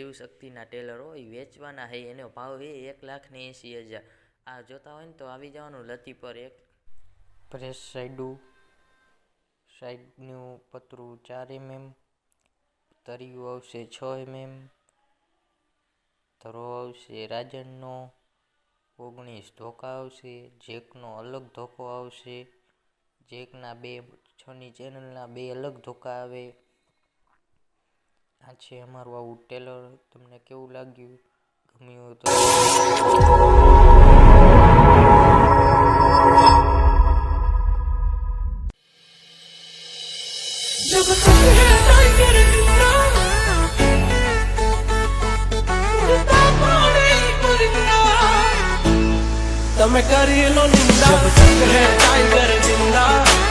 શિવશક્તિના ટેલરો એ વેચવાના છે, એનો ભાવ એ 1,80,000। આ જોતા હોય ને તો આવી જવાનું લતી પર। એક પ્રેસ સાઈડનું પતરું 4 mm, તરિયું આવશે 6 mm, ધરો આવશે રાજનનો 19, ધોકા આવશે, જેકનો અલગ ધોકો આવશે, જેકના 6ની ચેનલના 2 અલગ ધોકા આવે। આ છે અમારું આવું ટેલર। તમને કેવું લાગ્યું? ગમ્યું હોય તો તમે કરી લો નિંદા, જબ તક હે ટાઈગર जिंदा।